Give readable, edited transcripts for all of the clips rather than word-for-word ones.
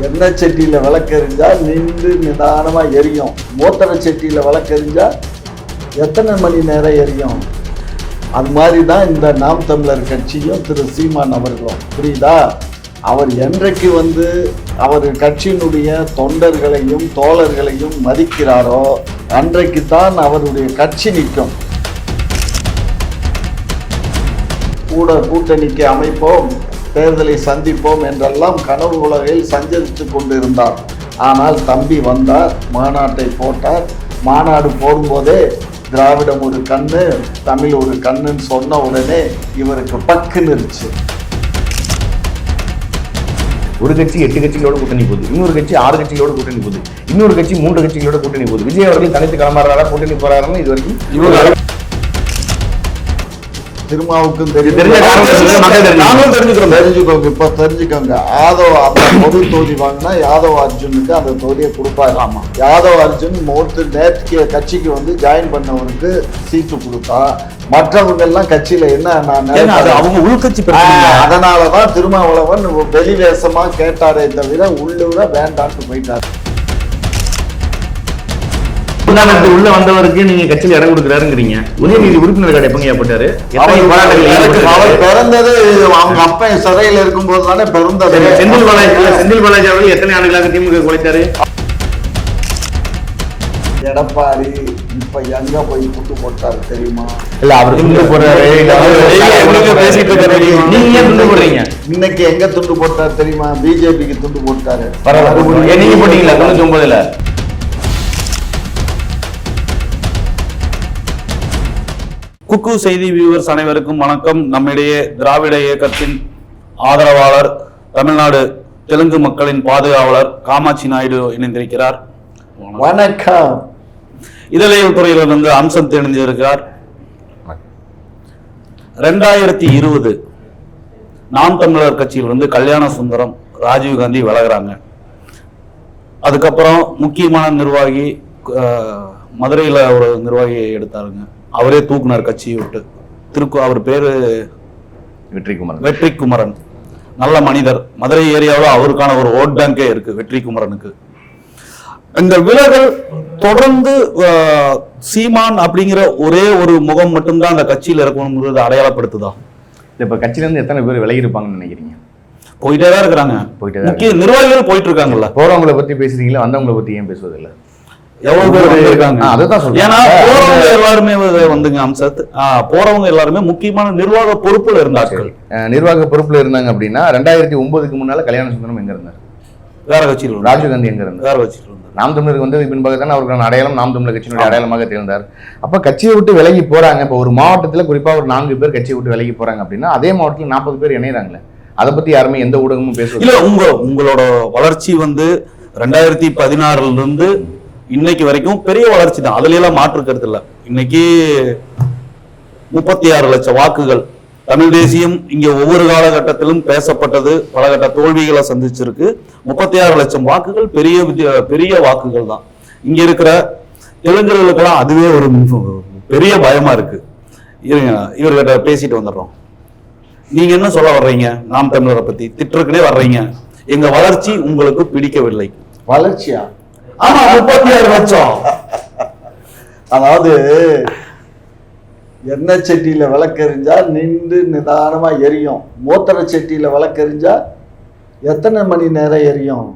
எண்ணெய் சட்டியில் விளக்கெறிஞ்சா நின்று நிதானமாக எரியும். மூத்தர சட்டியில் விளக்கெறிஞ்சா எத்தனை மணி நேரம் எரியும்? அது மாதிரி தான் இந்த நாம் தமிழர் கட்சியும் திரு சீமான் அவர்களும். புரியுதா? அவர் என்றைக்கு அவர் கட்சியினுடைய தொண்டர்களையும் தோழர்களையும் மதிக்கிறாரோ அன்றைக்கு தான் அவருடைய கட்சி நிற்கும். கூட்டணிக்கு அமைப்போம், தேர்தலை சந்திப்போம் என்றெல்லாம் கனவு உலகில் சஞ்சரித்து கொண்டிருந்தார். ஆனால் தம்பி வந்தார், மாநாட்டை போட்டார். மாநாடு போடும்போதே திராவிடம் ஒரு கண்ணு, தமிழ் ஒரு கண்ணுன்னு சொன்ன உடனே இவருக்கு பக்குன்னு இருந்துச்சு. ஒரு கட்சி 8 கட்சிகளோட கூட்டணி போகுது, இன்னொரு கட்சி 6 கட்சிகளோட கூட்டணி போகுது, இன்னொரு கட்சி 3 கட்சிகளோட கூட்டணி போகுது. விஜய் அவர்கள் தனித்து கிளம்புறாரா, கூட்டணி போறாருன்னு இது வரைக்கும் திருமாவுக்கும் தெரிஞ்சுக்கோங்க. இப்ப தெரிஞ்சுக்கோங்க, யாதவ் அந்த பொது தொகுதி வாங்கினா யாதவ் அர்ஜுனுக்கு அந்த தொகுதியை கொடுப்பாரு. ஆமா, யாதவ் அர்ஜுன் நேற்று கட்சிக்கு ஜாயின் பண்ணவருக்கு சீட்டு கொடுத்தா, மற்றவங்க எல்லாம் கட்சியில அவங்க உள்கட்சி. அதனாலதான் திருமாவளவன் வெளிவேசமா கேட்டாரே தவிர உள்ளூர வேண்டான்னு போயிட்டாரு. உள்ள வந்தவருக்கு நீங்க கட்சியில் இடம் கொடுக்குறாருங்கிறீங்க. உதயநிதி உறுப்பினர் கார்டு எப்பங்க ஏற்பட்டாரு? அவர் பிறந்தது அவங்க அப்பா சிறையில் இருக்கும் போது தானே பிறந்தது. செந்தில் பாலாஜி அவர்கள் எத்தனை ஆண்டுகளாக திமுக குலைத்தாரு? எடப்பாடி இப்ப எங்க போய் துண்டு போட்டாரு தெரியுமா? இல்ல, அவர் துண்டு போடுறாரு. நீங்க ஏன் துண்டு போடுறீங்க? இன்னைக்கு எங்க துண்டு போட்டாரு தெரியுமா? பிஜேபிக்கு துண்டு போட்டாரு. நீங்க போட்டீங்களா 99ல? குக்கு செய்தி வியூவர்ஸ் அனைவருக்கும் வணக்கம். நம்மிடையே திராவிட இயக்கத்தின் ஆதரவாளர், தமிழ்நாடு தெலுங்கு மக்களின் பாதுகாவலர் காமாட்சி நாயுடு இணைந்திருக்கிறார். வணக்கம். இதழியல் துறையிலிருந்து அம்சம் தெரிஞ்சிருக்கிறார். 2020 நாம் தமிழர் கட்சியிலிருந்து கல்யாண சுந்தரம், ராஜீவ்காந்தி விலகிறாங்க. அதுக்கப்புறம் முக்கியமான நிர்வாகி மதுரையில் ஒரு நிர்வாகியை எடுத்தாருங்க. அவரே தூக்குனார் கட்சியை விட்டு. அவர் பேரு வெற்றிக்குமரன். நல்ல மனிதர். மதுரை ஏரியாவில் அவருக்கான ஒரு ஓட் பேங்கே இருக்கு வெற்றிக்குமரனுக்கு. இந்த விலகல் தொடர்ந்து சீமான் அப்படிங்கிற ஒரே ஒரு முகம் மட்டும்தான் அந்த கட்சியில் இருக்கணும்ன்றது அடையாளப்படுத்துதா? இப்ப கட்சியில இருந்து எத்தனை பேர் விலகி இருப்பாங்கன்னு நினைக்கிறீங்க? போயிட்டே தான் இருக்கிறாங்க. முக்கிய நிர்வாகிகள் போயிட்டு இருக்காங்கல்ல. போறவங்களை பத்தி பேசுறீங்களா, வந்தவங்களை பத்தி ஏன் பேசுவதில்லை? எவ்வளவு பேர் இருக்காங்க? அதுதான் சொல்றேன். ஏன்னா போறவங்க எல்லாருமே வந்துங்க அம்சத்து போறவங்க எல்லாருமே முக்கியமான நிர்வாக பொறுப்புல இருந்தார்கள். நிர்வாக பொறுப்புல இருந்தாங்க அப்படின்னா 2009க்கு முன்னால கல்யாண சுந்தரம் எங்க இருந்தார்? வேற கட்சியில். ராஜீவ்காந்தி எங்க இருந்தார்? வேற கட்சியில் இருந்தார். நாம் தமிழருக்கு பின்பாக தானே அவருக்கான அடையாளம் நாம் தமிழர் கட்சியினுடைய அடையாளமாக திகழ்ந்தார். அப்ப கட்சியை விட்டு விலகி போறாங்க. இப்ப ஒரு மாவட்டத்துல குறிப்பா ஒரு 4 பேர் கட்சியை விட்டு விலகி போறாங்க அப்படின்னா அதே மாவட்டத்தில் 40 பேர் இணையறாங்களே. அதை பத்தி யாருமே எந்த ஊடகமும் பேசுவது இல்ல. உங்களோட வளர்ச்சி 2016 இருந்து இன்னைக்கு வரைக்கும் பெரிய வளர்ச்சி தான். அதுல எல்லாம் மாற்று கருத்து இல்ல. இன்னைக்கு 36 லட்சம் வாக்குகள். தமிழ் தேசியம் இங்க ஒவ்வொரு காலகட்டத்திலும் பேசப்பட்டது, பல கட்ட தோல்விகளை சந்திச்சிருக்கு. 36 லட்சம் வாக்குகள் பெரிய வாக்குகள் தான். இங்க இருக்கிற தெலுங்கர்களுக்கெல்லாம் அதுவே ஒரு பெரிய பயமா இருக்கு. இவர்கிட்ட பேசிட்டு வந்துடுறோம். நீங்க என்ன சொல்ல வர்றீங்க? நாம் தமிழரை பத்தி திட்டுறதுக்குனே வர்றீங்க. எங்க வளர்ச்சி உங்களுக்கு பிடிக்கவில்லை. வளர்ச்சியா? ஆமா, 36 லட்சம். அதாவது எண்ணெய் சட்டியில விளக்கெறிஞ்சா நின்று நிதானமா எரியும். மூத்தர சட்டியில விளக்கெறிஞ்சா எத்தனை மணி நேரம் எரியும்?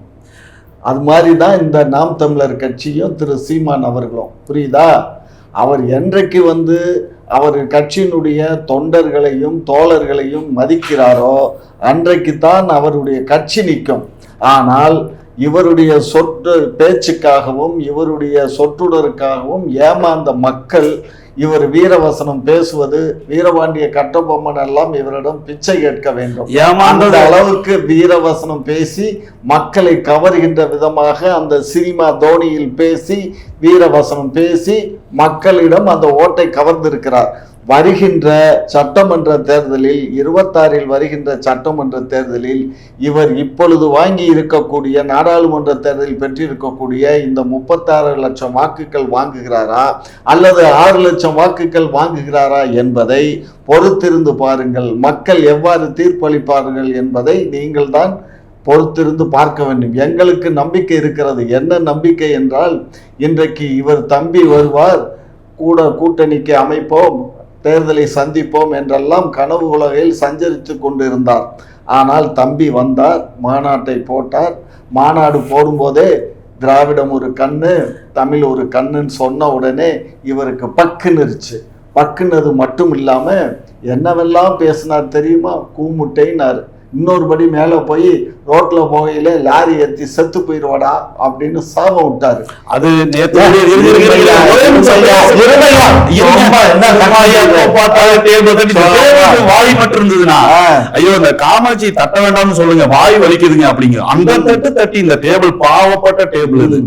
அது மாதிரி தான் இந்த நாம் தமிழர் கட்சியும் திரு சீமான் அவர்களும். புரியுதா? அவர் என்றைக்கு அவர் கட்சியினுடைய தொண்டர்களையும் தோழர்களையும் மதிக்கிறாரோ அன்றைக்கு தான் அவருடைய கட்சி நிற்கும். ஆனால் இவருடைய பேச்சுக்காகவும் இவருடைய சொற்றொடருக்காகவும் ஏமாந்த மக்கள் இவர் வீரவசனம் பேசுவது, வீரபாண்டிய கட்டபொம்மன் எல்லாம் இவரிடம் பிச்சை கேட்க வேண்டும். அந்த அளவுக்கு வீரவசனம் பேசி மக்களை கவர்கின்ற விதமாக அந்த சினிமா தோனியில் பேசி வீரவசனம் பேசி மக்களிடம் அந்த ஓட்டை கவர்ந்திருக்கிறார். வருகின்ற சட்டமன்ற தேர்தலில் 26 வருகின்ற சட்டமன்ற தேர்தலில் இவர் இப்பொழுது வாங்கி இருக்கக்கூடிய நாடாளுமன்ற தேர்தலில் பெற்றிருக்கக்கூடிய இந்த 36 லட்சம் வாக்குகள் வாங்குகிறாரா அல்லது 6 லட்சம் வாக்குகள் வாங்குகிறாரா என்பதை பொறுத்திருந்து பாருங்கள். மக்கள் எவ்வாறு தீர்ப்பளிப்பார்கள் என்பதை நீங்கள் தான் பொறுத்திருந்து பார்க்க வேண்டும். எங்களுக்கு நம்பிக்கை இருக்கிறது. என்ன நம்பிக்கை என்றால், இன்றைக்கு இவர் தம்பி வருவார், கூட்டணிக்கு அமைப்போம், தேர்தலை சந்திப்போம் என்றெல்லாம் கனவு உலகில் சஞ்சரித்து கொண்டிருந்தார். ஆனால் தம்பி வந்தார், மாநாட்டை போட்டார். மாநாடு போடும்போதே திராவிடம் ஒரு கண்ணு, தமிழ் ஒரு கண்ணுன்னு சொன்ன உடனே இவருக்கு பக்குன்னுருச்சு. பக்குன்னது மட்டும் இல்லாம என்னவெல்லாம் பேசினார் தெரியுமா? கூமுட்டைனார். இன்னொருபடி மேல போய் ரோட்ல போகையில லாரி ஏற்றி செத்து போயிடுவாடா அப்படின்னு சாபம் விட்டாரு. அது வாய் மட்டும் இருந்ததுன்னா, ஐயோ இந்த காமாட்சி தட்ட வேண்டாம்னு சொல்லுங்க, வாய் வலிக்குதுங்க அப்படிங்க. அந்த தட்டு தட்டி இந்த டேபிள் பாவப்பட்ட டேபிள் இது.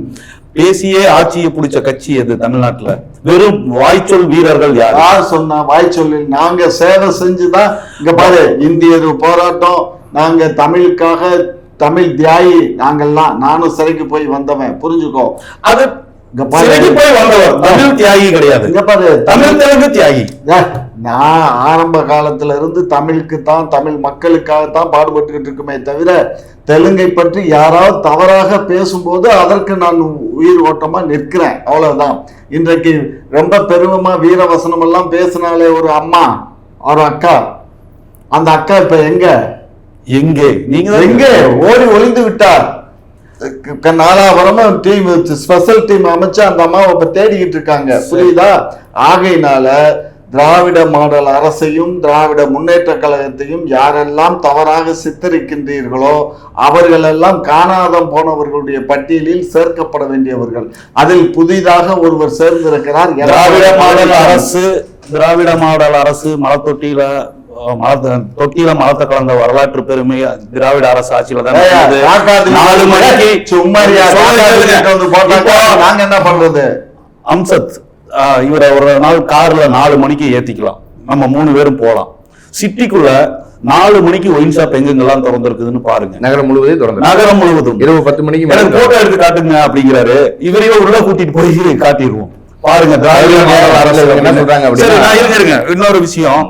பேசியே ஆட்சியை பிடிச்ச கட்சி எது தமிழ்நாட்டுல? வெறும் வாய்ச்சொல் வீரர்கள் யார் சொன்னா? வாய்ச்சொல்லில் நாங்க சேவை செஞ்சுதான். இங்க பாரு, இந்தியர் போராட்டம், நாங்க தமிழுக்காக, தமிழ் தியாகி நாங்கெல்லாம். நானும் சிறைக்கு போய் வந்தவன், புரிஞ்சுக்கோ. அது போய் வந்தவர் தமிழ் தியாகி கிடையாது. இங்க பாரு, தமிழ் தெலுங்கு தியாகி. நான் ஆரம்ப காலத்துல இருந்து தமிழுக்கு தான், தமிழ் மக்களுக்காகத்தான் பாடுபட்டுக்கிட்டு இருக்குமே தவிர, தெலுங்கை பற்றி யாராவது தவறாக பேசும்போது அதற்கு நான் உயிர் ஓட்டமா நிற்கிறேன், அவ்வளவுதான். இன்றைக்கு ரொம்ப பெருமைமா வீரவசனம் எல்லாம் பேசினாலே ஒரு அம்மா, ஒரு அக்கா, அந்த அக்கா இப்ப எங்கே எங்க ஓடி ஒளிந்து விட்டார். நாலாபுரமும் டீம், ஸ்பெஷல் டீம் அமைச்சு அந்த அம்மாவை இப்ப தேடிக்கிட்டு இருக்காங்க, புரியுதா? ஆகையினால திராவிட மாடல் அரசையும் திராவிட முன்னேற்ற கழகத்தையும் யாரெல்லாம் தவறாக சித்தரிக்கின்றீர்களோ அவர்களெல்லாம் காணாதம் போனவர்களுடைய பட்டியலில் சேர்க்கப்பட வேண்டியவர்கள். அதில் புதிதாக ஒருவர் சேர்ந்திருக்கிறார். திராவிட மாடல் அரசு மலத்தொட்டியில மலத்தை கலந்த வரலாற்று பெருமை திராவிட அரசு ஆட்சியில தான். 4 மணிக்கு நாங்க என்ன பண்றது? அம்சத் இவரை ஒரு நாள் கார்ல 4 மணிக்கு ஏத்திக்கலாம், நம்ம 3 பேரும் போலாம். சிட்டிக்குள்ள 4 மணிக்கு ஒயின் ஷாப் எங்கெங்கெல்லாம் திறந்திருக்குதுன்னு பாருங்க. நகரம் முழுவதும் நகரம் முழுவதும் இரவு 10 மணிக்கு போட்டோ எடுத்து காட்டுங்க அப்படிங்கிறாரு. இவரையே உள்ள கூட்டிட்டு போய் காட்டிடுவோம். பாருங்க திராவிட மாடல் அரசு என்ன சொல்றாங்க. இன்னொரு விஷயம்,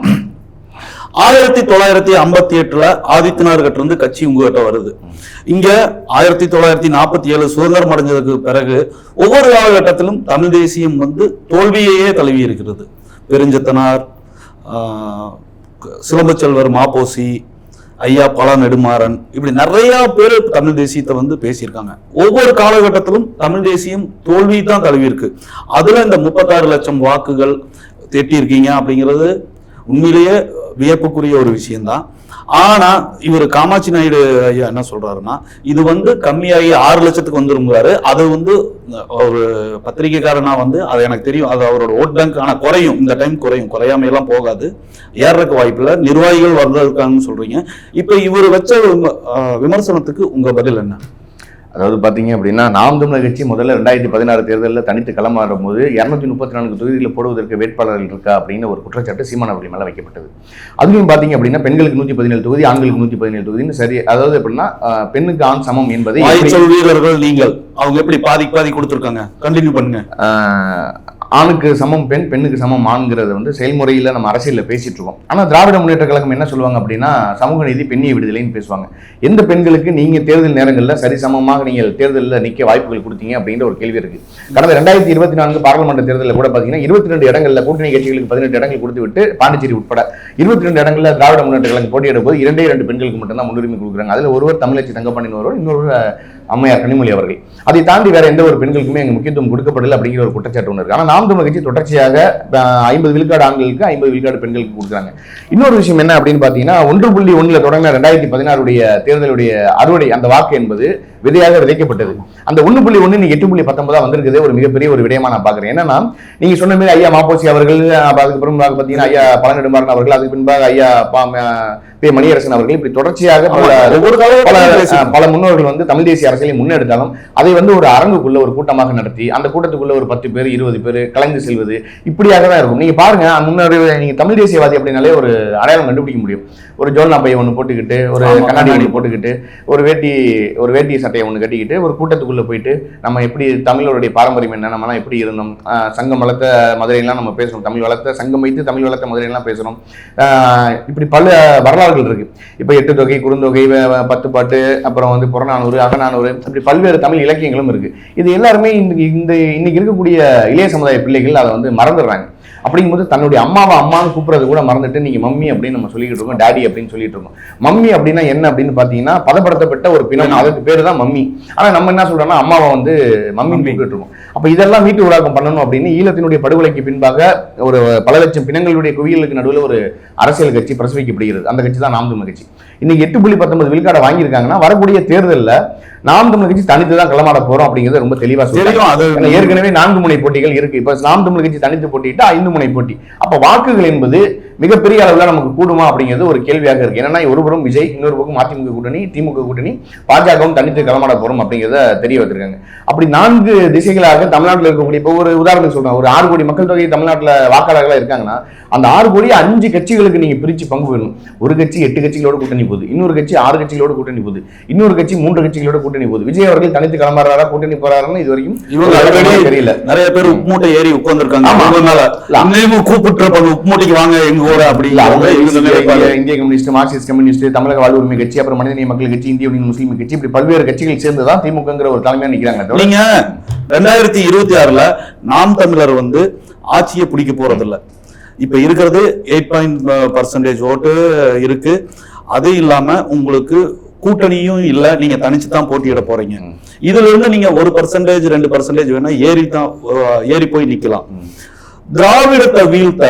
1958 ஆதித்யநாத் கிட்ட இருந்து கட்சி உங்ககிட்ட வருது. இங்க 1947 சுதந்திரம் அடைஞ்சதுக்கு பிறகு ஒவ்வொரு காலகட்டத்திலும் தமிழ் தேசியம் தோல்வியையே தழுவி இருக்கிறது. பெருஞ்சத்தனார், சிலம்பச்செல்வர் மாப்போசி, ஐயா பல நெடுமாறன், இப்படி நிறைய பேர் தமிழ் தேசியத்தை பேசியிருக்காங்க. ஒவ்வொரு காலகட்டத்திலும் தமிழ் தேசியம் தோல்வி தான் தழுவி இருக்கு. அதுல இந்த 36 லட்சம் வாக்குகள் திட்டிருக்கீங்க அப்படிங்கிறது உண்மையிலேயே வியப்புக்குரிய ஒரு விஷயம்தான். ஆனா இவர் காமாட்சி நாயுடு ஐயா என்ன சொல்றாருன்னா, இது கம்மியாகி 6 லட்சத்துக்கு வந்துருங்கிறாரு. அது ஒரு பத்திரிகைக்காரனா அது எனக்கு தெரியும், அது அவரோட ஓட் பேங்க். ஆனா குறையும், இந்த டைம் குறையும், குறையாம எல்லாம் போகாது, ஏறக்கு வாய்ப்பு இல்லை. நிர்வாகிகள் வர்றதுக்கான்னு சொல்றீங்க. இப்ப இவர் வச்ச விமர்சனத்துக்கு உங்க பதில் என்ன? அதாவது பார்த்தீங்க அப்படின்னா, நாம் தமிழர் கட்சி முதல்ல 2016 தேர்தலில் தனித்து களமாறும் போது 234 தொகுதிகளில் போடுவதற்கு வேட்பாளர்கள் இருக்கா அப்படின்னு ஒரு குற்றச்சாட்டு சீமான் அவர்கள் மேலே வைக்கப்பட்டது. அதுலையும் பார்த்தீங்க அப்படின்னா, பெண்களுக்கு 117 தொகுதி, ஆண்களுக்கு 117 தொகுதின்னு சரி. அதாவது எப்படின்னா, பெண்ணுக்கு ஆண் சமம் என்பதை வீரர்கள் நீங்கள் அவங்க எப்படி பாதி கொடுத்துருக்காங்க, கண்டினியூ பண்ணுங்க. ஆணுக்கு சமம் பெண், பெண்ணுக்கு சமம் ஆண்கிறது செயல்முறையில் நம்ம அரசியலில் பேசிட்டு இருக்கோம். ஆனால் திராவிட முன்னேற்ற கழகம் என்ன சொல்லுவாங்க அப்படின்னா, சமூக நீதி, பெண்ணிய விடுதலைன்னு பேசுவாங்க. எந்த பெண்களுக்கு நீங்கள் தேர்தல் நேரங்களில் சரிசமமாக நீங்கள் தேர்தலில் நிற்க வாய்ப்புகள் கொடுத்தீங்க அப்படின்ற ஒரு கேள்வி இருக்கு. கடந்த 2024 பாராளுமன்ற தேர்தலில் கூட பார்த்தீங்கன்னா 22 இடங்களில் கூட்டணி கட்சிகளுக்கு 18 இடங்கள் கொடுத்து விட்டு, பாண்டிச்சேரி உட்பட 22 இடங்களில் திராவிட முன்னேற்ற கழகம் போட்டியிடும் போது 2 பெண்களுக்கு மட்டும்தான் முன்னுரிமை கொடுக்குறாங்க. அதில் ஒருவர் தமிழச்சி தங்கப்பாண்டியன் ஒருவர், இன்னொரு அம்மையார் கனிமொழி அவர்கள். அதை தாண்டி வேற எந்த ஒரு பெண்களுக்குமே அங்கே முக்கியத்துவம் கொடுக்கப்படல அப்படிங்கிற ஒரு குற்றச்சாட்டு ஒன்று இருக்கு. ஆனால் நாம் தமிழர் கட்சி தொடர்ச்சியாக 50 விழுக்காடு ஆண்களுக்கு, 50 விழுக்காடு பெண்களுக்கு கொடுக்குறாங்க. இன்னொரு விஷயம் என்ன அப்படின்னு பார்த்தீங்கன்னா, 1.1 தொடங்கின 2016 தேர்தலுடைய அறுவடை, அந்த வாக்கு என்பது விதையாக விதைக்கப்பட்டது. அந்த 1.1 நீங்க 8.19 வந்திருக்குது. ஒரு மிகப்பெரிய ஒரு விடயமா நான் பாக்குறேன். என்னன்னா, நீங்க சொன்ன மாதிரி ஐயா மாப்போசி அவர்கள், அதுக்கப்புறம் பாத்தீங்கன்னா ஐயா பல நெடுமாறன் அவர்கள், அதுக்கு பின்பாக ஐயா மணியரசன் அவர்கள், இப்படி தொடர்ச்சியாக பல முன்னோர்கள் தமிழ் தேசிய அரசியலை முன்னெடுத்தாலும் அதை ஒரு அரங்குக்குள்ள ஒரு கூட்டமாக நடத்தி, அந்த கூட்டத்துக்குள்ள ஒரு 10 பேர் 20 பேர் கலந்து செல்வது, இப்படியாக தான் இருக்கும். நீங்க பாருங்க, முன்னாடி நீங்க தமிழ் தேசியவாதி அப்படின்னாலே ஒரு அடையாளம் கண்டுபிடிக்க முடியும். ஒரு ஜோல்னா பையன் ஒன்று போட்டுக்கிட்டு, ஒரு கண்ணாடி ஒன்று போட்டுக்கிட்டு, ஒரு வேட்டி சட்டையை ஒன்று கட்டிக்கிட்டு ஒரு கூட்டத்துக்குள்ளே போயிட்டு நம்ம எப்படி தமிழருடைய பாரம்பரியம் என்ன, நம்மலாம் எப்படி இருந்தோம், சங்கம் வளர்த்த மதுரையெல்லாம் நம்ம பேசணும், தமிழ் வளர்த்த சங்கம் வைத்து தமிழ் வளர்த்த மதுரையெல்லாம் பேசணும். இப்படி பல வரலாறுகள் இருக்கு. இப்போ 8 தொகை, குறுந்தொகை, 10 பாட்டு, அப்புறம் வந்து புறநானூறு, அகநானூறு, இப்படி பல்வேறு தமிழ் இலக்கியங்களும் இருக்கு. இது எல்லாருமே இன்னைக்கு இருக்கக்கூடிய இளைய சமுதாய பிள்ளைகள் அதை வந்து மறந்துடுறாங்க. அப்படிங்கும்போது தன்னுடைய அம்மான்னு கூப்பிடுறது கூட மறந்துட்டு நீங்க மம்மி அப்படின்னு நம்ம சொல்லிட்டு இருக்கோம், டாடி அப்படின்னு சொல்லிட்டு இருக்கோம். மம்மி அப்படின்னா என்ன அப்படின்னு பாத்தீங்கன்னா பதப்படுத்தப்பட்ட ஒரு பிணம், அதுக்கு பேரு தான் மம்மி. ஆனா நம்ம என்ன சொல்றோம்னா அம்மாவை வந்து மம்மின்னு கூப்பிட்டு இருக்கோம். அப்ப இதெல்லாம் வீட்டு உலகம் பண்ணணும் அப்படின்னு ஈழத்தினுடைய படுகொலைக்கு பின்பாக ஒரு பல லட்சம் பிணங்களுடைய குவியலுக்கு நடுவில் ஒரு அரசியல் கட்சி பிரசவிக்கப்படுகிறது. அந்த கட்சி தான் நாம் தமிழர் கட்சி. இன்னைக்கு 8.19 விழுக்காடை வாங்கியிருக்காங்கன்னா வரக்கூடிய தேர்தலில் நாம் தமிழர் கட்சி தனித்து தான் களமாட போறோம் அப்படிங்கிறது ரொம்ப தெளிவா சொல்லுங்க. ஏற்கனவே 4 முனை போட்டிகள் இருக்கு. இப்ப நாம் தமிழர் கட்சி தனித்து போட்டிட்டு 5 முனை போட்டி. அப்ப வாக்குகள் என்பது மிகப்பெரிய அளவில் நமக்கு கூடுமா அப்படிங்கிறது ஒரு கேள்வியாக இருக்கு. என்னன்னா ஒருபுறம் விஜய், இன்னொரு பக்கம் அதிமுக கூட்டணி, திமுக கூட்டணி, பாஜகவும் தனித்து களமாட போறோம் அப்படிங்கிறத தெரிய வச்சிருக்காங்க. அப்படி 4 திசைகளாக தமிழ்நாட்டில் இருக்கக்கூடிய, இப்போ ஒரு உதாரணத்துக்கு சொல்றேன், ஒரு 6 கோடி மக்கள் தொகை தமிழ்நாட்டில் வாக்காளர்களா இருக்காங்கன்னா அந்த 6 கோடி 5 கட்சிகளுக்கு நீங்க பிரிச்சு பங்கு பெறணும். ஒரு கட்சி 8 கட்சிகளோட கூட்டணி போகுது, இன்னொரு கட்சி 6 கட்சிகளோட கூட்டணி போகுது, இன்னொரு கட்சி 3 கட்சிகளோட கூட்டணி போகுது. விஜய் அவர்கள் தனித்து களமாறாரா, கூட்டணி போறாருன்னு இது வரைக்கும் தெரியல. நிறைய பேர் உப்புமூட்டை ஏறி உட்கார்ந்துருக்காங்க. கூப்பிட்டு உப்புமூட்டைக்கு வாங்க எங்க ஊர அப்படி இந்திய கம்யூனிஸ்ட், மார்க்சிஸ்ட் கம்யூனிஸ்ட், தமிழக வாழ் உரிமை கட்சி, அப்புறம் மனிதநேய மக்கள் கட்சி, இந்திய யூனியன் முஸ்லீம் கட்சி, இப்படி பல்வேறு கட்சிகள் சேர்ந்துதான் திமுகங்கிற ஒரு தலைமையா நிக்கிறாங்க. நீங்க 2026 நாம் தமிழர் வந்து ஆட்சியை பிடிக்க போறது இல்ல. இப்ப இருக்கிறது 8% ஓட்டு இருக்கு. அது இல்லாம உங்களுக்கு கூட்டணியும் இல்ல, நீங்க தனிச்சு தான் போட்டியிட போறீங்க. இதுல இருந்து நீங்க 1% 2% வேணா ஏறி போய் நிக்கலாம். திராவிடத்தை வீழ்த்த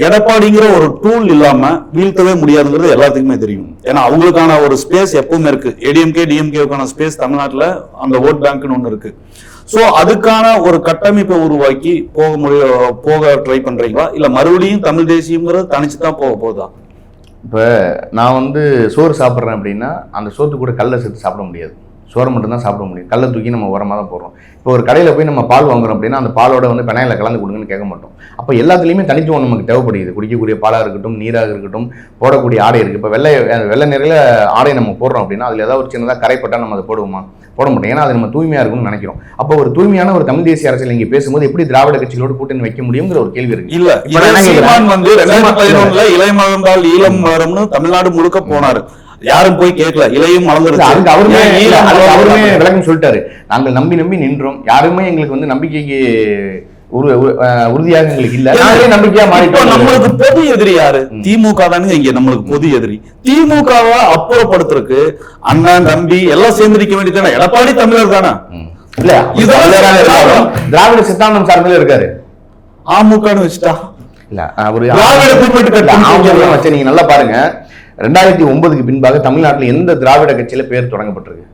எடப்பாடிங்கிற ஒரு டூல் இல்லாம வீழ்த்தவே முடியாதுங்கிறது எல்லாத்துக்குமே தெரியும். ஏன்னா அவங்களுக்கான ஒரு ஸ்பேஸ் எப்பவுமே இருக்கு. ஏடிஎம்கே டிஎம்கேக்கான ஸ்பேஸ் தமிழ்நாட்டுல அந்த ஓட் பேங்க்னு ஒண்ணு இருக்கு. சோ அதுக்கான ஒரு கட்டமைப்பை உருவாக்கி போக ட்ரை பண்றீங்களா, இல்ல மறுபடியும் தமிழ் தேசியம்ங்கிறது தனிச்சு தான் போக போதா? இப்போ நான் வந்து சோறு சாப்பிட்றேன் அப்படின்னா அந்த சோத்து கூட கல்லை சேர்த்து சாப்பிட முடியாது, சோறை மட்டும்தான் சாப்பிட முடியும். கல்லை தூக்கி நம்ம உரமாக தான் போடுறோம். இப்போ ஒரு கடையில் போய் நம்ம பால் வாங்குறோம் அப்படின்னா அந்த பாலோட வந்து பெனாயில கலந்து கொடுங்கன்னு கேட்க மாட்டோம். அப்போ எல்லாத்துலேயுமே தனித்துவம் நமக்கு தேவைப்படுகிறது. குடிக்கக்கூடிய பாலாக இருக்கட்டும், நீராக இருக்கட்டும், போடக்கூடிய ஆடை இருக்குது. இப்போ வெள்ளை நிறைய ஆடை நம்ம போடுறோம் அப்படின்னா அதில் ஏதாவது ஒரு சின்னதாக கரைப்பட்டால் நம்ம அதை போடுவோமா? போட மாட்டோம். ஏன்னா அது நம்ம தூய்மையாக இருக்கும்னு நினைக்கிறோம். அப்போ ஒரு தூய்மையான ஒரு தமிழ் தேசிய அரசியல் இங்கே பேசும்போது எப்படி திராவிட கட்சிகளோடு கூட்டணி வைக்க முடியுங்கிற ஒரு கேள்வி இருக்கு. இல்ல வந்து 2011 இலை மலர்ந்தால் ஈழம் வரும்னு தமிழ்நாடு முழுக்க போனாரு. யாரும் போய் கேட்கல, இலையும் மலர்ந்துருச்சு. அவருமே விளக்கம் சொல்லிட்டாரு. நாங்கள் நம்பி நின்றோம், யாருமே எங்களுக்கு வந்து நம்பிக்கைக்கு உறுதியாக எங்களுக்கு இல்ல, நம்பிக்கையா மாறிட்டோம். நம்மளுக்கு பொது எதிரி யாரு? திமுக தானே இங்க நம்மளுக்கு பொது எதிரி. திமுகவை அப்புறப்படுத்துறதுக்கு அண்ணன் தம்பி எல்லாம் சேர்ந்து நிக்க வேண்டியதானே. எடப்பாடி தமிழர் தானே? இல்ல, திராவிட சித்தாந்தம் சார்பில் இருக்காரு. அமுகன்னு வச்சுட்டா இல்ல, அவரு வச்சு நீங்க நல்லா பாருங்க. 2009க்கு பின்பாக தமிழ்நாட்டில் எந்த திராவிட கட்சியில பேர் தொடங்கப்பட்டிருக்கு?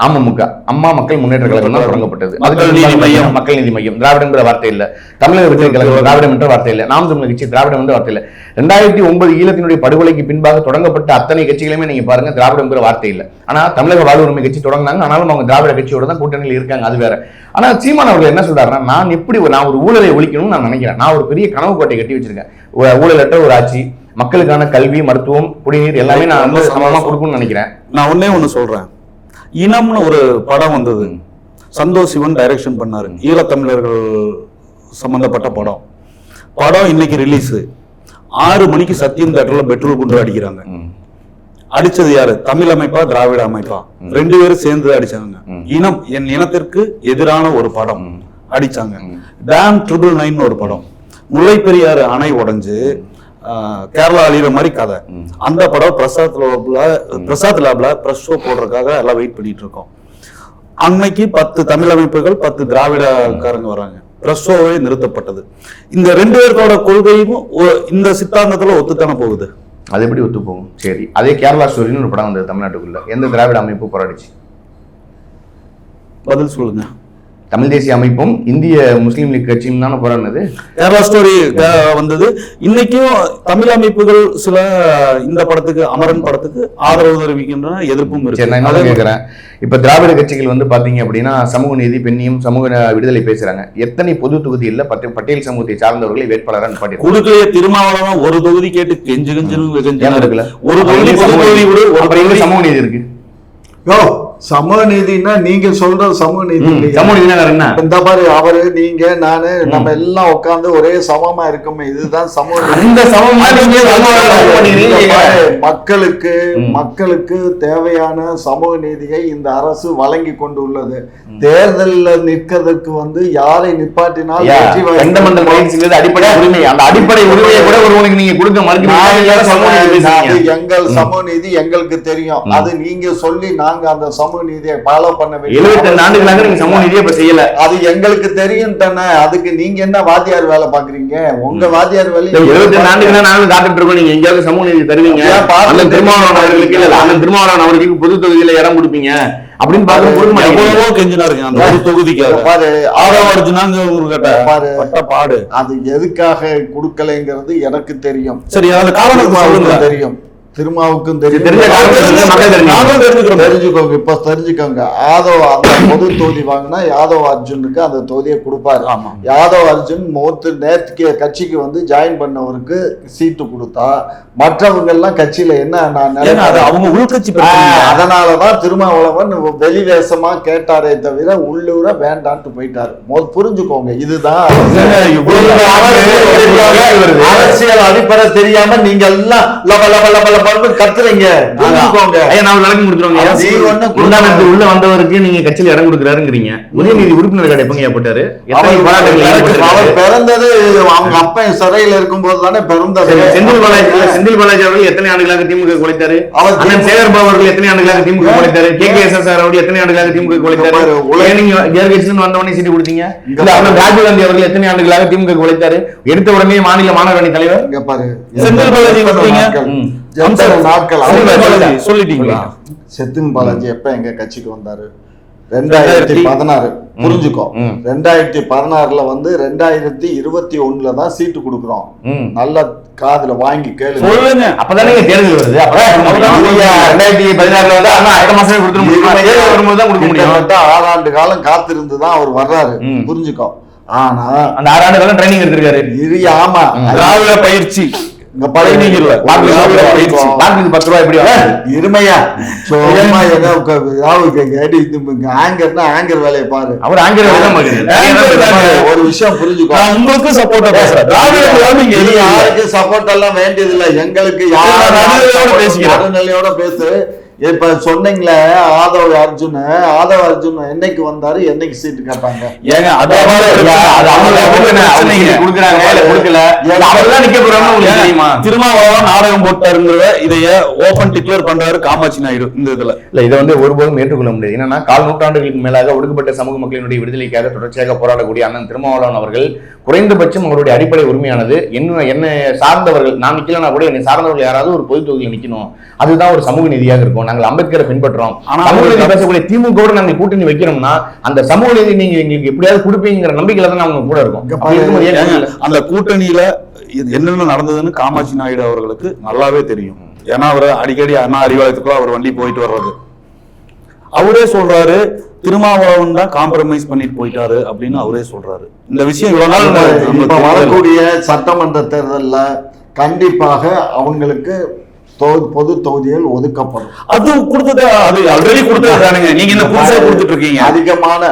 அமமுக, அம்மா மக்கள் முன்னேற்ற கழகம் தான் தொடங்கப்பட்டது. மக்கள் நீதி மையம், திராவிடங்கிற வார்த்தை இல்ல. தமிழக வெற்றி கழகம், திராவிடம் என்ற வார்த்தை இல்ல. நாம் தமிழர் கட்சி, திராவிடம் என்ற வார்த்தை இல்ல. 2009 ஈழத்தினுடைய படுகொலைக்கு பின்பாக தொடங்கப்பட்ட அத்தனை கட்சிகளுமே நீங்க பாருங்க, திராவிடங்கிற வார்த்தை இல்ல. ஆனா தமிழக வாழ் உரிமை கட்சி தொடங்கினாங்க, ஆனாலும் அவங்க திராவிட கட்சியோட தான் கூட்டணியில் இருக்காங்க, அது வேற. ஆனா சீமான் அவர்கள் என்ன சொல்றாருன்னா, நான் ஒரு ஊழலை ஒழிக்கணும்னு நான் நினைக்கிறேன். நான் ஒரு பெரிய கனவு கோட்டை கட்டி வச்சிருக்கேன். ஊழலற்ற ஒரு ஆட்சி, மக்களுக்கான கல்வி, மருத்துவம், குடிநீர் எல்லாமே நான் ரொம்ப சமமா கொடுக்கணும்னு நினைக்கிறேன். நான் ஒண்ணு சொல்றேன். இனம்னு ஒரு படம் வந்தது, சந்தோஷ் சிவன் டைரக்ஷன் பண்ணாரு. ஈழத்தமிழர்கள் சம்பந்தப்பட்ட படம் இன்னைக்கு ரிலீஸ். 6 மணிக்கு சத்தியம் தியேட்டர்ல பெட்ரோல் குண்டு அடிக்கிறாங்க. அடிச்சது யாரு? தமிழ் அமைப்பா திராவிட அமைப்பா? 2 பேரும் சேர்ந்து அடிச்சாங்க. இனம், என் இனத்திற்கு எதிரான ஒரு படம் அடிச்சாங்க. டேம் 999 ஒரு படம், முல்லை பெரியாறு அணை உடைஞ்சு கேரளா அழிகிற மாதிரி கதை. அந்த படம் பிரசாத் லேப்ல பிரஸ் ஷோ போடுறதுக்காக எல்லாம் வெயிட் பண்ணிட்டு இருக்கோம். அன்னைக்கு 10 தமிழ் அமைப்புகள் 10 திராவிடக்காரங்க வராங்க. பிரஸ் ஷோவே நிறுத்தப்பட்டது. இந்த 2 பேருக்கோட கொள்கையும் இந்த சித்தாந்தத்துல ஒத்துத்தானே போகுது. அது எப்படி ஒத்து போகும்? சரி, அதே கேரளா ஸ்டோரின்னு ஒரு படம் வந்தது தமிழ்நாட்டுக்குள்ள. எந்த திராவிட அமைப்பு போராடிச்சு? பதில் சொல்லுங்க. தமிழ் தேசிய அமைப்பும் இந்திய முஸ்லீம் லீக் கட்சியும் தானே போராடினது. கேரளா ஸ்டோரி வந்தது. இன்னைக்கும் தமிழ் அமைப்புகள் சில இந்த படத்துக்கு, அமரன் படத்துக்கு ஆதரவு தெரிவிக்கின்றன, எதிர்ப்பும் இருக்கு. நான் என்ன கேட்கிறேன், இப்ப திராவிட கட்சிகள் வந்து பாத்தீங்க அப்படின்னா சமூக நீதி, பெண்ணியம், சமூக விடுதலை பேசுறாங்க. எத்தனை பொது தொகுதியில் பட்டியல் சமூகத்தை சார்ந்தவர்களை வேட்பாளராக நிப்பாட்டி கொடுக்கலையே? திருமாவளவன் ஒரு தொகுதி கேட்டு கெஞ்சு இருக்குல்ல, ஒரு தொகுதி சமூக நீதி இருக்கு. சமூக நீதினா நீங்க சொல்ற சமூக நீதி இல்லையா? சமூக நீதினா வேற என்ன? இந்த மாதிரி அவரு நீங்க நானு நம்ம எல்லாம் உட்கார்ந்து ஒரே சமமா இருக்கோமே, இதுதான் சமூக நீதி. அந்த சமமா நீங்க மக்களுக்கு தேவையான சமூக நீதியை இந்த அரசு வழங்கி கொண்டு உள்ளது. தேர்தலில் நிற்கிறதுக்கு யாரை நிப்பாட்டினால் அடிப்படை உரிமை, அந்த அடிப்படை உரிமையை கூட ஒருவனுக்கு நீங்க கொடுக்க மறுக்கிறீங்க. எங்கள் சமூக நீதி எங்களுக்கு தெரியும். அது நீங்க சொல்லி நாங்க அந்த சமூக நீதியை ஃபாலோ பண்ண வேண்டும். 72 ஆண்டுகளாக நீங்க சமூக நீதியை இப்ப செய்யல. அது எங்களுக்கு தெரியும் தானே. அதுக்கு நீங்க என்ன வாத்தியார் வேலை பாக்குறீங்க? உங்க வாத்தியார் வேலை 72 ஆண்டுகளா நாங்களும் காத்துட்டு இருக்கோம். நீங்க எங்கேயாவது சமூக நீதி தருவீங்க, அண்ணன் திருமாவளவன் அவர்களுக்கு இல்ல, அண்ணன் திருமாவளவன் அவர்களுக்கு பொது தொகுதியில இடம் கொடுப்பீங்க அப்படின்னு பாருங்க. கெஞ்சினாருங்க அந்த ஒரு தொகுதிக்கு. பாரு பாடு அது எதுக்காக கொடுக்கலைங்கிறது எனக்கு தெரியும். சரி, அந்த காரணம் தெரியும், திருமாவுக்கும் தெரியும். தெரிஞ்சுக்கோங்க, இப்ப தெரிஞ்சுக்கோங்க. யாதவ் அந்த பொது தொகுதி வாங்கினா யாதவ் அர்ஜுனுக்கு அந்த தொகுதியை கொடுப்பாரு. யாதவ் அர்ஜுன் நேற்று கட்சிக்கு ஜாயின் பண்ணவருக்கு சீட்டு கொடுத்தா மற்றவங்க எல்லாம் கட்சியில என்ன அவங்க உள்கட்சி, அதனாலதான் திருமாவளவன் வெளிவேசமா கேட்டாரே தவிர உள்ளூர வேண்டான்ட்டு போயிட்டாரு. புரிஞ்சுக்கோங்க, இதுதான் அரசியல் அடிப்படை தெரியாம நீங்க எல்லாம் கத்துறீங்க. உள்ள வந்தவருக்கு நீங்க கட்சியில இடம் கொடுக்குறாருங்கிறீங்க. உதயநிதி உறுப்பினர் கடை எப்பங்க போட்டாரு? அவர் பிறந்தது அவங்க அப்பா சிறையில் இருக்கும் போது தானே பிறந்தது. செந்தில் பாலாஜி அவர்கள் எத்தனை ஆண்டுகளாக திமுக குலைத்தாரு? அண்ணன் சேகர்பாபு அவர்கள் எத்தனை ஆண்டுகளாக திமுக குலைத்தாரு? KKSSR அவர்கள் எத்தனை ஆண்டுகளாக திமுக குலைத்தாரு? நீங்க வந்தவொடனே சீட்டு கொடுத்தீங்க. அண்ணன் ராஜீவ் காந்தி அவர்கள் எத்தனை ஆண்டுகளாக திமுக குலைத்தாரு? எடுத்த உடனே மாநில மாணவர் அணி தலைவர் செந்தில் பாலாஜி சொல்லிட்டீங்களா? செந்தில் பாலாஜி எப்ப எங்க கட்சிக்கு வந்தாரு? 2016. புரிஞ்சுக்கோ, 2016ல 2021ல தான் சீட்டு கொடுக்குறோம். நல்ல காதுல வாங்கி கேளு. அப்பதானே தேர்தல் வருது. 2016ல அடுத்த மாசமே கொடுத்துட முடியும். 6 ஆண்டு காலம் காத்திருந்துதான் அவர் வர்றாரு. புரிஞ்சுக்கோ. ஆனா அந்த 6 ஆண்டு காலம் ட்ரைனிங் எடுத்திருக்காரு. ஆமா, திராவிட பயிற்சி இருமையா ஆங்கர் வேலையை பாரு. அவர் ஒரு விஷயம் புரிஞ்சுக்கோ, உங்களுக்கு சப்போர்ட்டா பேசுறேன். யாருக்கு சப்போர்ட் எல்லாம் வேண்டியது இல்லை. எங்களுக்கு நடுநிலையோட பேசு. இப்ப சொன்னீங்களே ஆதவ் அர்ஜுன் என்னைக்கு வந்தாரு, என்னைக்கு சீட்டு கேட்டாங்க? திருமாவளவன் நாடகம் போட்டாருங்கிற இதைய ஓபன் டிக்ளேர் பண்றாரு காமாட்சி நாயுடு. இந்த இதுல இல்ல, இதை ஒருபோதும் ஏற்றுக்கொள்ள முடியாது. என்னன்னா, 4 நூற்றாண்டுகளுக்கு மேலாக ஒடுக்கப்பட்ட சமூக மக்களினுடைய விடுதலைக்காக தொடர்ச்சியாக போராடக்கூடிய அண்ணன் திருமாவளவன் அவர்கள் குறைந்தபட்சம் அவருடைய அடிப்படை உரிமையானது என்ன சார்ந்தவர்கள், நான் நிக்கலன்னா கூட என்னை சார்ந்தவர்கள் யாராவது ஒரு பொது தொகுதியில் நிக்கணும், அதுதான் ஒரு சமூக நீதியாக இருக்கும். நாங்கள் அம்பேத்கரை பின்பற்றோம். சமூக நீதி பேசக்கூடிய திமுக நாங்கள் கூட்டணி வைக்கிறோம்னா அந்த சமூக நீதி நீங்க எங்களுக்கு எப்படியாவது கொடுப்பீங்கிற நம்பிக்கையில தான் அவங்க கூட இருக்கும். அந்த கூட்டணியில என்னென்ன நடந்ததுன்னு காமாட்சி நாயுடு அவர்களுக்கு நல்லாவே தெரியும். ஏன்னா அவர் அடிக்கடி அண்ணா அறிவாலயத்துக்குள்ள அவர் வண்டி போயிட்டு வர்றது. அவரே சொல்றாரு, திருமாவளவன் தான் காம்ப்ரமைஸ் பண்ணிட்டு போயிட்டாரு அப்படின்னு அவரே சொல்றாரு. இந்த விஷயம் இவ்வளவு நாள் வரக்கூடிய சட்டமன்ற தேர்தல்ல கண்டிப்பாக அவங்களுக்கு பொது தொகுதிகள் ஒதுக்கப்படும். அது கொடுத்தது, அது ஆல்ரெடி கொடுத்ததுதானுங்க. நீங்க என்ன புதுசா கொடுத்துட்டு இருக்கீங்க? அதிகமான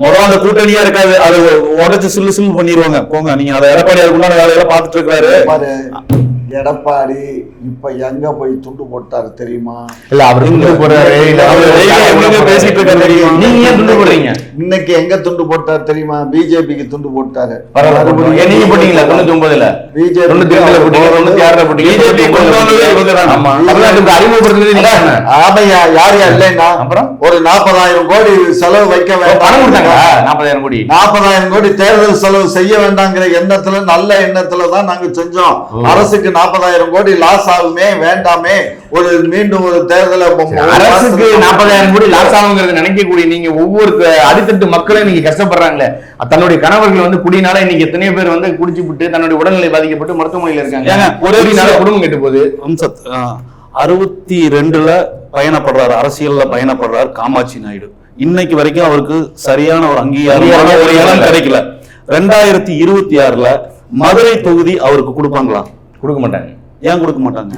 முதல்ல அந்த கூட்டணியா இருக்காது, அது உடச்சு சில்லு பண்ணிடுவாங்க. போங்க, நீங்க அதை எடப்பாடி அதுக்குள்ள வேலையெல்லாம் பார்த்துட்டு இருக்காரு. எடப்பாடி இப்ப எங்க போய் துண்டு போட்டாரு தெரியுமா? இல்ல, அவர் துண்டு போறாரு. பேசிட்டு இருக்காரு. நீங்க ஏன் துண்டு போடுறீங்க? இன்னைக்கு எங்க துண்டு போட்டாரு தெரியுமா? பிஜேபிக்கு துண்டு போட்டாரு. நீங்க போட்டீங்களா? 99ல பிஜேபி ஆமையா யார் இல்லைன்னா அப்புறம் ஒரு 40,000 கோடி செலவு வைக்க வேண்டாம். 40,000 கோடி தேர்தல் செலவு செய்ய வேண்டாங்கிற எண்ணத்துல, நல்ல எண்ணத்துல தான் நாங்க செஞ்சோம். அரசுக்கு 40,000 கோடி லாஸ் ஆகுமே, வேண்டாமே, ஒரு மீண்டும் ஒரு தேர்தலை அரசுக்கு 40,000 கோடி லாஸ் ஆகுங்கிறது நினைக்கக்கூடிய நீங்க ஒவ்வொரு அடித்தட்டு மக்களும் நீங்க கஷ்டப்படுறாங்களே. தன்னுடைய கணவர்கள் குடினால இன்னைக்கு எத்தனையோ பேர் குடிச்சு விட்டு தன்னுடைய உடல்நிலை பாதிக்கப்பட்டு மருத்துவமனையில இருக்காங்க. குடும்பம் கெட்டு போகுது. 62ல பயணப்படுறாரு, அரசியல்ல பயணப்படுறாரு காமாட்சி நாயுடு. இன்னைக்கு வரைக்கும் அவருக்கு சரியான ஒரு அங்கீகாரம் கிடைக்கல. 2026ல மதுரை தொகுதி அவருக்கு கொடுப்பாங்களா? கொடுக்க மாட்டாங்க. ஏன் கொடுக்க மாட்டாங்க?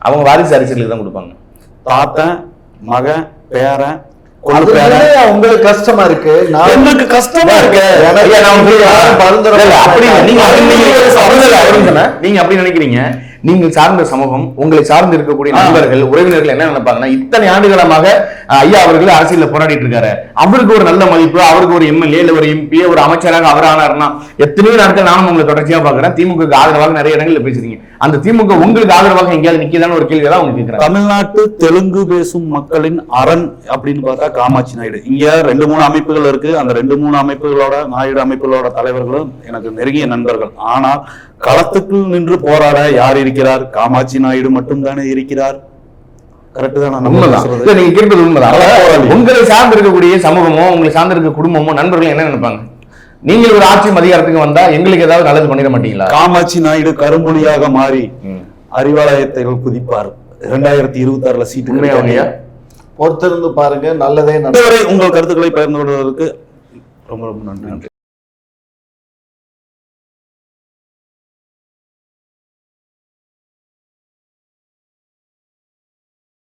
அவங்க வாரிசு அரசியலுக்கு தான் கொடுப்பாங்க. தாத்தன், மகன், பேரன் கொள்ளு பேரன். அதுலயே உங்களுக்கு கஷ்டமா இருக்கு. நான் எனக்கு கஷ்டமா இருக்கு. எனக்கு ஐயா, நான் உங்களுக்கு யாரும் பரிந்துரை இல்ல, அப்படி இல்ல. நீங்க பண்ண அப்படி மாட்டாங்க. நினைக்கிறீங்க. நீங்க அப்படி நினைக்கிறீங்க. நீங்கள் சார்ந்த சமூகம், உங்களை சார்ந்து இருக்கக்கூடிய நண்பர்கள், உறவினர்கள் என்ன நினைப்பாங்கன்னா, இத்தனை ஆண்டுகளமாக ஐயா அவர்கள் அரசியல்ல போராடிட்டு இருக்காரு, அவருக்கு ஒரு நல்ல மதிப்பு, அவருக்கு ஒரு எம்எல்ஏ இல்ல ஒரு எம்பி ஒரு அமைச்சராக அவர் ஆனாருன்னா, எத்தனையோ நாட்கள் நானும் உங்களை தொடர்ச்சியா பாக்குறேன், திமுக ஆதரவாக நிறைய இடங்கள்ல பேசுறீங்க. அந்த திமுக உங்களுக்கு ஆதரவாக எங்கேயாவது நிக்கிதான்னு ஒரு கேள்வி தான் அவங்க கேட்கிறாங்க. தமிழ்நாட்டு தெலுங்கு பேசும் மக்களின் அரண் அப்படின்னு பார்த்தா காமாட்சி நாயுடு. இங்க 2-3 அமைப்புகள் இருக்கு. அந்த 2-3 அமைப்புகளோட நாயுடு அமைப்புகளோட தலைவர்களும் எனக்கு நெருங்கிய நண்பர்கள். ஆனால் களத்துக்குள் நின்று போராட யார் இருக்கிறார்? காமாட்சி நாயுடு மட்டும்தானே இருக்கிறார். கரெக்ட் தான். உண்மைதான். இல்ல, நீங்க கேட்பது உண்மைதான். உங்களை சார்ந்து இருக்கக்கூடிய சமூகமோ, உங்களை சார்ந்து இருக்க குடும்பமோ, நண்பர்கள் என்ன நினைப்பாங்க? நீங்கள் ஒரு ஆட்சி அதிகாரத்துக்கு வந்தா எங்களுக்கு ஏதாவது நல்லது பண்ணிட மாட்டீங்களா? காமாட்சி நாயுடு கரும்புலியாக மாறி அறிவாலயத்தில் குதிப்பார். 2026 சீட்டு. உண்மையா? பொறுத்திருந்து பாருங்க, நல்லதே நடக்கும். இதுவரை உங்கள் கருத்துக்களை பகிர்ந்து கொள்வதற்கு ரொம்ப ரொம்ப நன்றி.